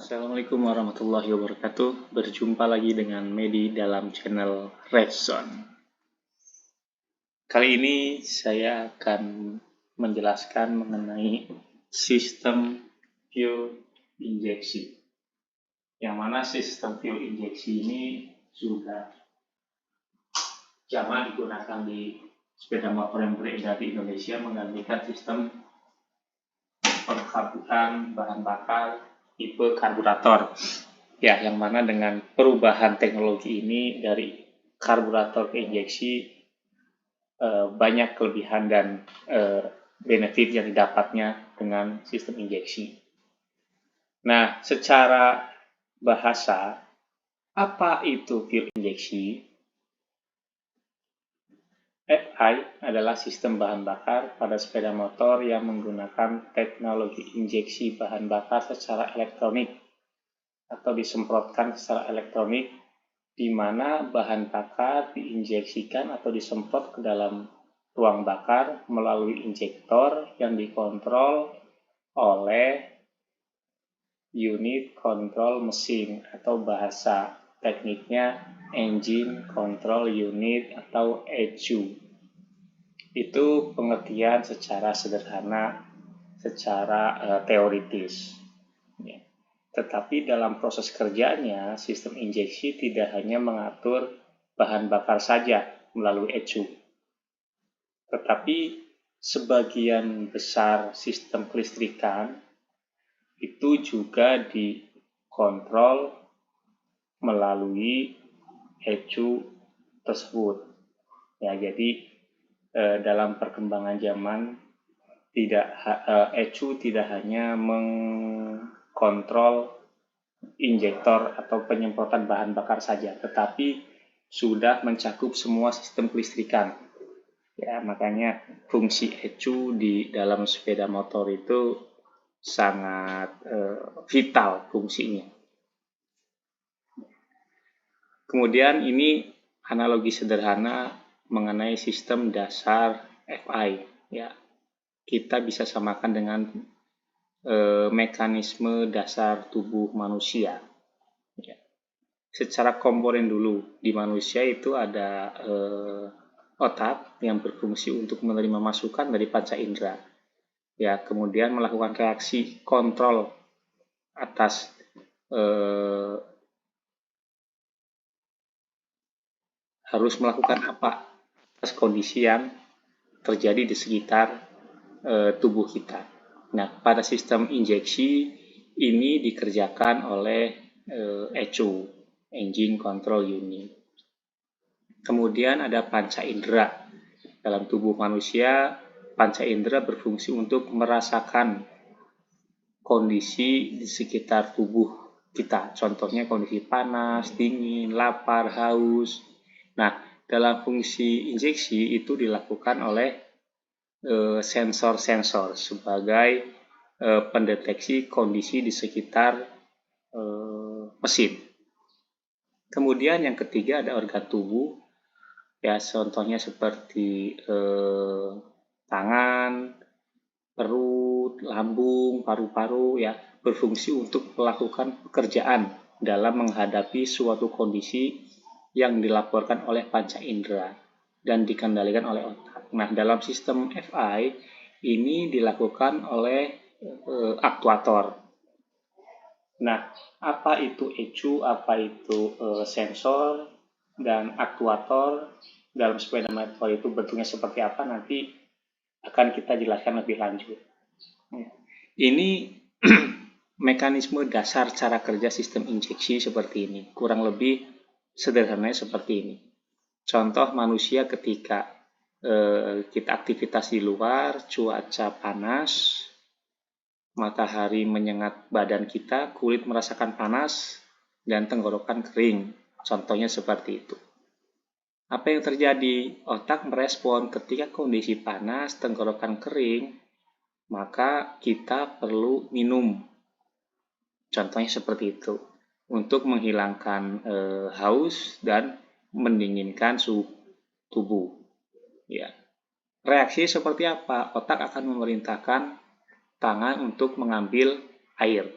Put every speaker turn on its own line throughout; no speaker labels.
Assalamualaikum warahmatullahi wabarakatuh. Berjumpa lagi dengan Medi dalam channel Redson. Kali ini saya akan menjelaskan mengenai sistem fuel injeksi. Yang mana sistem fuel injeksi ini sudah lama digunakan di sepeda motor yang beredar di Indonesia, menggantikan sistem penghapusan bahan bakar tipe karburator. Ya, yang mana dengan perubahan teknologi ini dari karburator ke injeksi banyak kelebihan dan benefit yang didapatnya dengan sistem injeksi. Nah, secara bahasa, apa itu fuel injeksi? FI adalah sistem bahan bakar pada sepeda motor yang menggunakan teknologi injeksi bahan bakar secara elektronik atau disemprotkan secara elektronik, di mana bahan bakar diinjeksikan atau disemprot ke dalam ruang bakar melalui injektor yang dikontrol oleh unit kontrol mesin atau bahasa tekniknya engine control unit atau ECU. Itu pengertian secara sederhana, secara teoritis. Tetapi dalam proses kerjanya, sistem injeksi tidak hanya mengatur bahan bakar saja melalui ECU, tetapi sebagian besar sistem kelistrikan itu juga dikontrol melalui ECU tersebut. Ya, jadi dalam perkembangan zaman ECU tidak hanya mengkontrol injektor atau penyemprotan bahan bakar saja, tetapi sudah mencakup semua sistem kelistrikan. Ya, makanya fungsi ECU di dalam sepeda motor itu sangat vital fungsinya. Kemudian ini analogi sederhana mengenai sistem dasar FI. Ya, kita bisa samakan dengan mekanisme dasar tubuh manusia. Ya. Secara komponen dulu, di manusia itu ada otak yang berfungsi untuk menerima masukan dari panca indera. Ya, kemudian melakukan reaksi kontrol atas harus melakukan apa atas kondisi yang terjadi di sekitar tubuh kita. Nah, pada sistem injeksi ini dikerjakan oleh ECU, Engine Control Unit. Kemudian ada panca indera. Dalam tubuh manusia, panca indera berfungsi untuk merasakan kondisi di sekitar tubuh kita. Contohnya kondisi panas, dingin, lapar, haus. Nah, dalam fungsi injeksi itu dilakukan oleh sensor-sensor sebagai pendeteksi kondisi di sekitar mesin. Kemudian yang ketiga ada organ tubuh, ya contohnya seperti tangan, perut, lambung, paru-paru, ya berfungsi untuk melakukan pekerjaan dalam menghadapi suatu kondisi yang dilaporkan oleh panca indera dan dikendalikan oleh otak. Nah, dalam sistem FI ini dilakukan oleh aktuator. Nah, apa itu ECU, apa itu sensor, dan aktuator dalam sepeda motor itu bentuknya seperti apa, nanti akan kita jelaskan lebih lanjut. Ini mekanisme dasar cara kerja sistem injeksi seperti ini. Kurang lebih sederhananya seperti ini. Contoh manusia ketika kita aktivitas di luar, cuaca panas, matahari menyengat badan kita, kulit merasakan panas, dan tenggorokan kering. Contohnya seperti itu. Apa yang terjadi? Otak merespon ketika kondisi panas, tenggorokan kering, maka kita perlu minum. Contohnya seperti itu. Untuk menghilangkan haus dan mendinginkan suhu tubuh. Ya. Reaksi seperti apa? Otak akan memerintahkan tangan untuk mengambil air.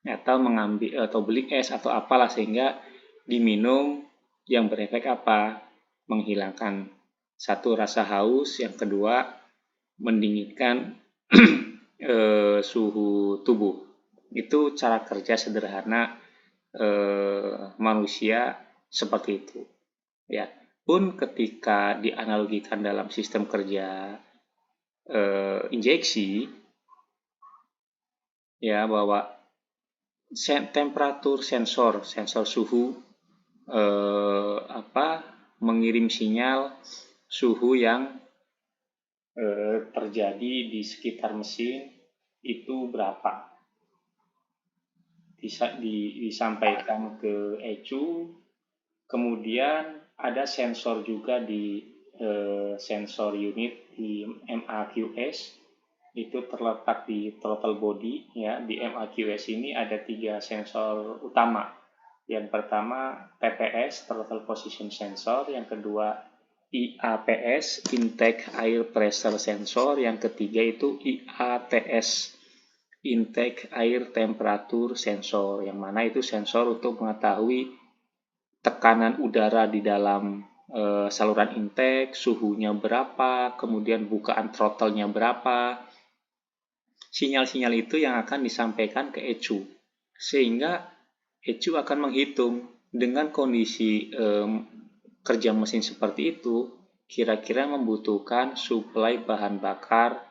atau mengambil atau beli es atau apalah sehingga diminum, yang berefek apa? Menghilangkan satu rasa haus, yang kedua mendinginkan suhu tubuh. Itu cara kerja sederhana manusia seperti itu. Ya, pun ketika dianalogikan dalam sistem kerja injeksi, ya bahwa temperatur sensor suhu mengirim sinyal suhu yang terjadi di sekitar mesin itu berapa, disampaikan ke ECU. Kemudian ada sensor juga di sensor unit di MAQS, itu terletak di throttle body. Ya, di MAQS ini ada 3 sensor utama. Yang pertama TPS, throttle position sensor, yang kedua IAPS, intake air pressure sensor, yang ketiga itu IATS, intake air temperature sensor, yang mana itu sensor untuk mengetahui tekanan udara di dalam saluran intake, suhunya berapa, kemudian bukaan throttle-nya berapa. Sinyal-sinyal itu yang akan disampaikan ke ECU, sehingga ECU akan menghitung dengan kondisi kerja mesin seperti itu, kira-kira membutuhkan suplai bahan bakar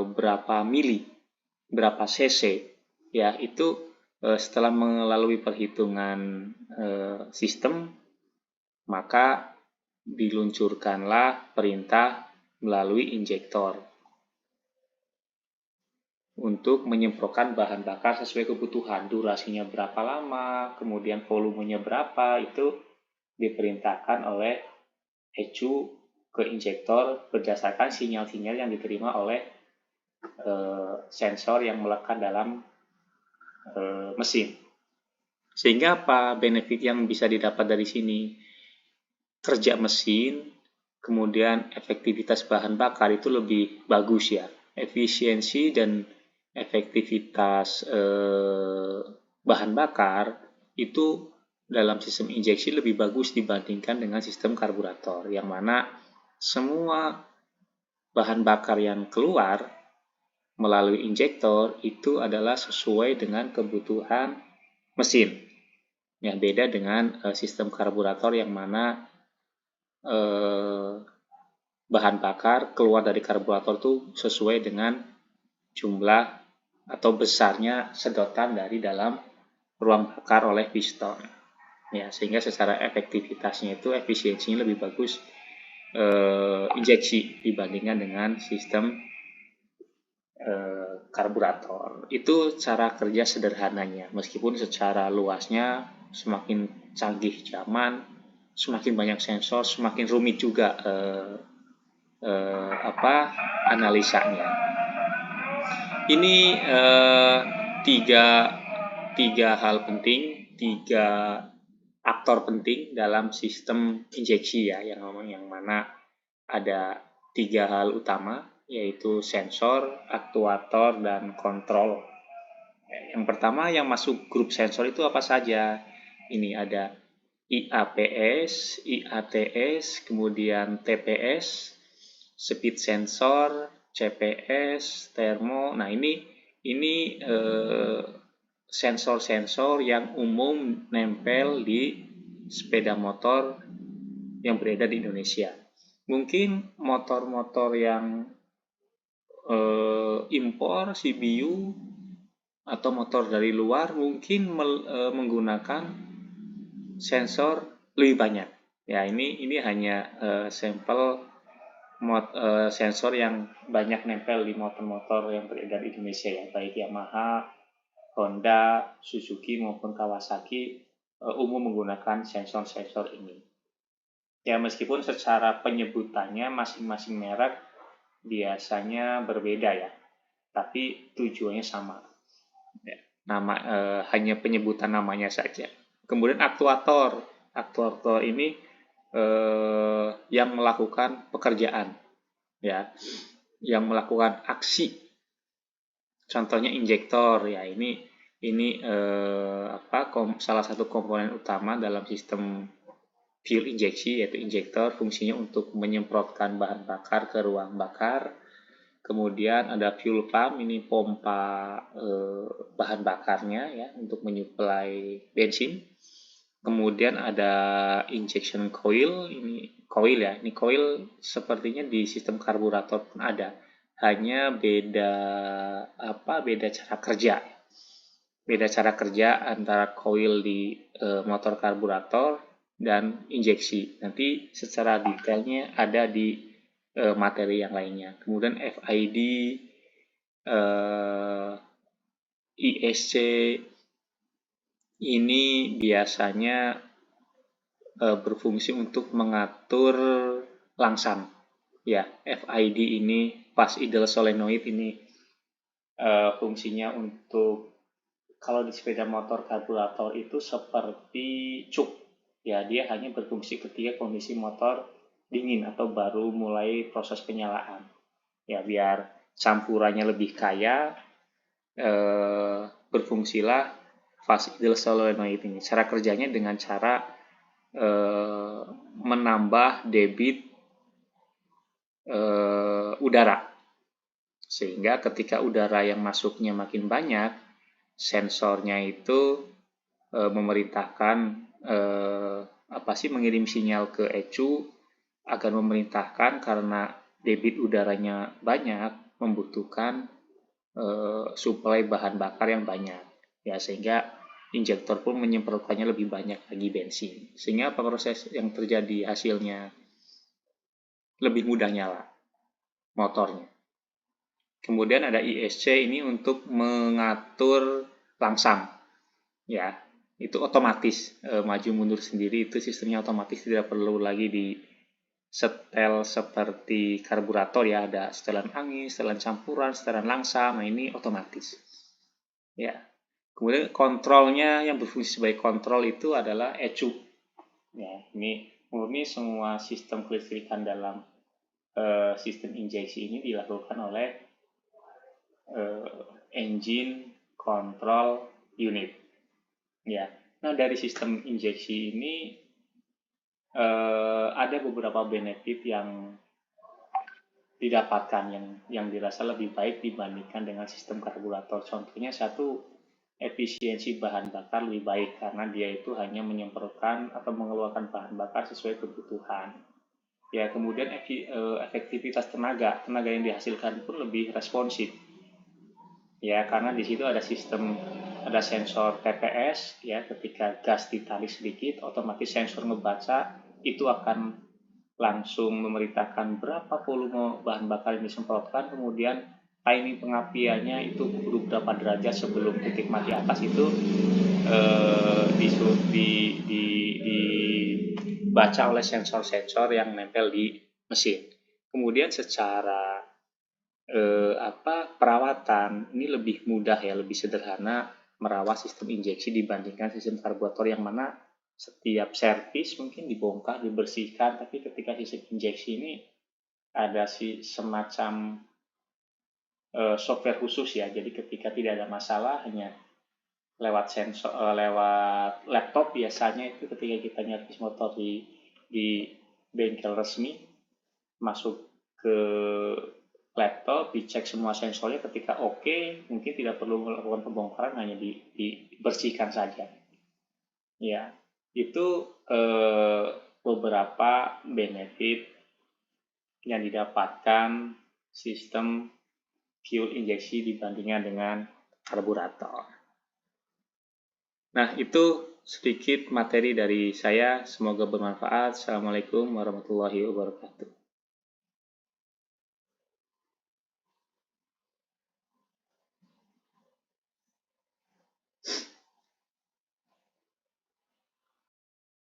berapa mili, berapa cc. Ya, itu setelah melalui perhitungan sistem, maka diluncurkanlah perintah melalui injektor untuk menyemprotkan bahan bakar sesuai kebutuhan. Durasinya berapa lama, kemudian volumenya berapa, itu diperintahkan oleh ECU ke injektor berdasarkan sinyal-sinyal yang diterima oleh sensor yang melekat dalam mesin. Sehingga apa benefit yang bisa didapat dari sini? Kerja mesin, kemudian efektivitas bahan bakar itu lebih bagus ya. Efisiensi dan efektivitas bahan bakar itu dalam sistem injeksi lebih bagus dibandingkan dengan sistem karburator, yang mana semua bahan bakar yang keluar melalui injektor itu adalah sesuai dengan kebutuhan mesin. Ya, beda dengan sistem karburator yang mana bahan bakar keluar dari karburator itu sesuai dengan jumlah atau besarnya sedotan dari dalam ruang bakar oleh piston. Ya, sehingga secara efektivitasnya itu efisiensinya lebih bagus injeksi dibandingkan dengan sistem karburator. Itu cara kerja sederhananya. Meskipun secara luasnya semakin canggih zaman, semakin banyak sensor, semakin rumit juga analisanya. Ini tiga hal penting, 3 aktor penting dalam sistem injeksi ya, yang mana ada 3 hal utama, yaitu sensor, aktuator, dan kontrol. Yang pertama yang masuk grup sensor itu apa saja? Ini ada IAPS, IATS, kemudian TPS, speed sensor, CPS, termo. Nah, ini sensor-sensor yang umum nempel di sepeda motor yang beredar di Indonesia. Mungkin motor-motor yang impor CBU atau motor dari luar mungkin menggunakan sensor lebih banyak. Ya, ini hanya sampel sensor yang banyak nempel di motor-motor yang beredar di Indonesia ya, baik Yamaha, Honda, Suzuki maupun Kawasaki umum menggunakan sensor-sensor ini. Ya, meskipun secara penyebutannya masing-masing merek biasanya berbeda ya, tapi tujuannya sama. Ya, hanya penyebutan namanya saja. Kemudian aktuator ini yang melakukan pekerjaan, ya, yang melakukan aksi. Contohnya injektor, ya ini Ini salah satu komponen utama dalam sistem fuel injeksi, yaitu injektor. Fungsinya untuk menyemprotkan bahan bakar ke ruang bakar. Kemudian ada fuel pump, ini pompa bahan bakarnya ya untuk menyuplai bensin. Kemudian ada injection coil, ini coil ya. Ini coil sepertinya di sistem karburator pun ada. Hanya beda cara kerja. Beda cara kerja antara coil di motor karburator dan injeksi. Nanti secara detailnya ada di materi yang lainnya. Kemudian FID, ISC ini biasanya berfungsi untuk mengatur langsam. Ya, FID ini fast idle solenoid ini fungsinya untuk, kalau di sepeda motor karburator itu seperti cuk. Ya, dia hanya berfungsi ketika kondisi motor dingin atau baru mulai proses penyalaan. Ya, biar campurannya lebih kaya, berfungsilah fast idle solenoid ini. Cara kerjanya dengan cara menambah debit udara, sehingga ketika udara yang masuknya makin banyak, sensornya itu memerintahkan mengirim sinyal ke ECU agar memerintahkan, karena debit udaranya banyak, membutuhkan suplai bahan bakar yang banyak ya, sehingga injektor pun menyemprotkannya lebih banyak lagi bensin, sehingga proses yang terjadi hasilnya lebih mudah nyala motornya. Kemudian ada ISC, ini untuk mengatur langsam ya, itu otomatis maju mundur sendiri, itu sistemnya otomatis, tidak perlu lagi di setel seperti karburator ya, ada setelan angin, setelan campuran, setelan langsam. Nah, ini otomatis ya. Kemudian kontrolnya, yang berfungsi sebagai kontrol itu adalah ECU ya. Ini murni semua sistem kelistrikan dalam sistem injeksi ini dilakukan oleh engine control unit ya. Nah, dari sistem injeksi ini ada beberapa benefit yang didapatkan, yang dirasa lebih baik dibandingkan dengan sistem karburator. Contohnya, satu, efisiensi bahan bakar lebih baik karena dia itu hanya menyemprotkan atau mengeluarkan bahan bakar sesuai kebutuhan. Ya, kemudian efektivitas tenaga yang dihasilkan pun lebih responsif. Ya, karena di situ ada sensor TPS ya, ketika gas ditarik sedikit, otomatis sensor ngebaca itu akan langsung memerintahkan berapa volume bahan bakar yang disemprotkan, kemudian timing pengapiannya itu kudu berapa derajat sebelum titik mati atas itu dibaca oleh sensor-sensor yang nempel di mesin. Kemudian secara perawatan ini lebih mudah ya, lebih sederhana merawat sistem injeksi dibandingkan sistem karburator, yang mana setiap servis mungkin dibongkar, dibersihkan, tapi ketika sistem injeksi ini ada semacam software khusus ya. Jadi ketika tidak ada masalah, hanya lewat lewat laptop biasanya, itu ketika kita nyervis motor di bengkel resmi, masuk ke laptop, dicek semua sensornya, ketika oke, mungkin tidak perlu melakukan pembongkaran, hanya dibersihkan saja ya. Itu beberapa benefit yang didapatkan sistem fuel injeksi dibandingkan dengan karburator. Nah, itu sedikit materi dari saya, semoga bermanfaat. Assalamualaikum warahmatullahi wabarakatuh.